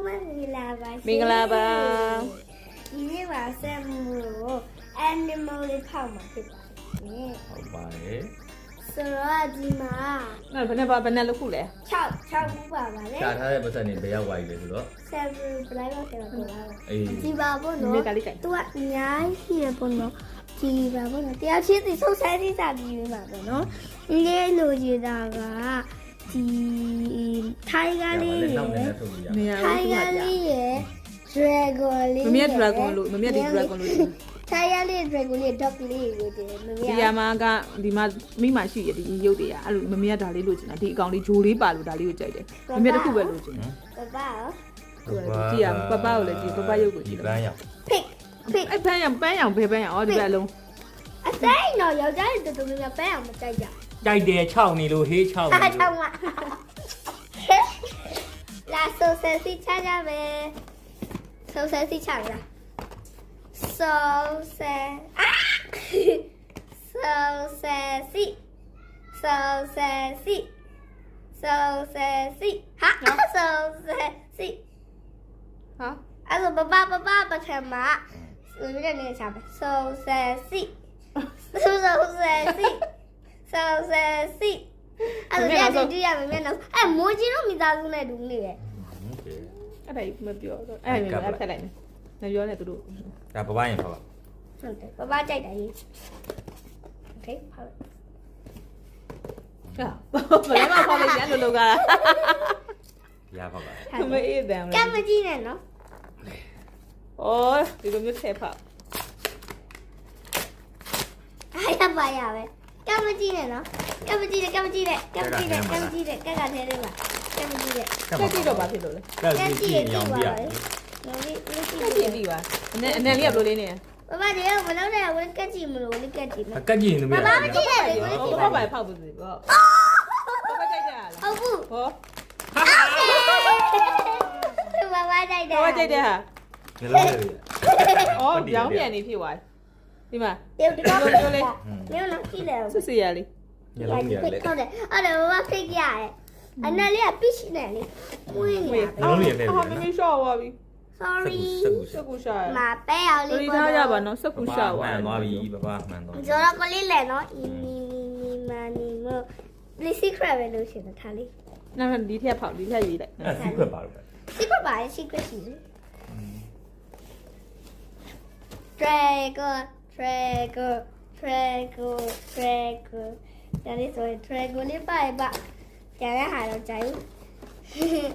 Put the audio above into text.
မင်္ဂလာပါ မင်္ဂလာပါ ဒီနေ့မှာဆက်မှုကို animal လေးထောက်မှာဖြစ်ပါတယ် ဟုတ်ပါတယ် ဆိုတော့ဒီမှာ အဲ့ဘယ်နဲ့လောက်ခုလဲ 6ခုပါပါလေ ရှားထားတဲ့ပတ်စံနေဘယ်ရောက်သွားပြီလဲဆိုတော့ 7 ဘလိုက်တော့တယ်ပေါ့လား အေး ဒီပါပေါ့နော် မိကလေးကြိုက် သူကအများကြီးရပေါ့နော်ဒီပါပေါ့နော်တရားချင်းစီဆုံးဆန်းစီစာပြီးပြီပါပေါ့နော်ဒီလေးလိုချင်တာကဒီထိုင်ကလေးရ နောက်နဲ့ထုတ်လို့ရ နေရာ ထိုင် လေး က ကပြ လေးရ dragon လေး မမေ dragon လို့မမေဒီ dragon လို့ ထိုင်ကလေး dragon လေး dog လေးကိုတည်းမမေ ဒီရမှာကဒီမှာမိမရှိရဒီရုပ်တွေကအဲ့လိုမမေကဒါလေးလို့ချင်တာဒီအကောင်လေးဂျိုလေးပါလို့ဒါလေးကိုကြိုက်တယ်မမေတစ်ခုပဲလို့ချင်တယ် ပပရော ကြည့်ရပပကိုလည်းကြည့်ပပရုပ်ကိုကြ ဒီ ည့် ပန်းရောက် pig အဲ့ပန်းရောင်ဘယ်ပန်းရောင်အော်ဒီဘက်လုံး အတိုင်းတော့ယောက်ျားတွေတော်တော်များပဲအောင်မကြိုက်ကြ ကြိုက်တယ်6နေလို့ဟေး6နေ အား လို့ ထောက်မှာလာဆိုဆယ်စီချကြမယ်ဆိုဆယ်စီချလာဆိုဆယ်ဆိုဆယ်စီဆိုဆယ်စီဆိုဆယ်စီဟာဆိုဆယ်စီ ဟာ အဲ့လိုပထမဆိုရတဲ့နေချမယ်ဆိုဆယ်စီဆိုဆယ်စီဆိုဆယ်စီအဲ့လိုရတဲ့တူရမယ်နော်အဲ့မိုးကြီးတို့မိသားစုနဲ့တူနေတယ် အဲ့ဒါမပြောတော့အဲ့ဒါမျိုးဖက်လိုက်မယ်မပြောနဲ့သူတို့ ဒါပပရင်ဖောက် ဟုတ်တယ်ပကြိုက်တယ်ကြီးโอเคဟုတ် ဟာဘယ်မှာဖောက်လိုက်ရလို့လောက ရဖောက်ပါ မအေးတယ် ကမ်းမကြီးနဲ့နော် အော်ဒီလိုမျိုးထည့်ဖောက် အားရပါရပဲကမ်းမကြီးနဲ့နော်ကမ်းမကြီးနဲ့ကက်ကထဲလေးပါကမ်းမကြီးနဲ့ တက်ကြည့်တော့ဘာဖြစ်လို့လဲ ကဲကြည့်ရောင်ပြ နော်ဒီ တက်ကြည့်ပြီပါအနဲ့လေးကဘယ်လိုလေးနေ ပပဒီကမလုပ်နဲ့ဝင်ကက်ကြည့်မလို့ဝင်ကက်ကြည့်မ အကက်ကြည့်နေပြီ ပပမကြည့်နဲ့လေဝင်ကြည့် ဘာ ပါ ဘာဖောက်ဘူးစီပေါ့ဘာကြိုက်ကြလား ဟုတ်ဘူး ဟော ပပကြိုက်တယ် ဘာကြိုက်တဲ့ဟာ ငလုံးလေး အော်ရောင်းပြန်နေဖြစ်သွားဒီမှာ ဒီတော့လေနော်ကြည့်လေ ဆွဆွရလေး ငလုံးလေးလက် ဟုတ်တယ်အဲ့ဒါပပဖိတ်ကြရဲအနလေးကပြစ်နေလေဝင်းနေ ငလုံးလေးလက် အော်မင်းရှော့သွားပြီ sorry စကူရှာရ မပဲအောင်လေး ဒီထားရပါနော်စကူရှာ မှ သွား န်သွားပြီပပမှန်သွား ကျွန်တော်ကလေးလေနော်အီနီမနီမလီစီခရပဲလို့ရှင်ထားလေး နောက်ဒီထက်ဖောက်ဒီထက်ရေးလိုက် အဲ့စီခွက်ပါလို့ secret ပါ secret ရှိတယ် Dragonဒါလေးဆိုရင် Dragon လေးပါပါကျန်တဲ့ဟာတော့ကြိုက်ဘူး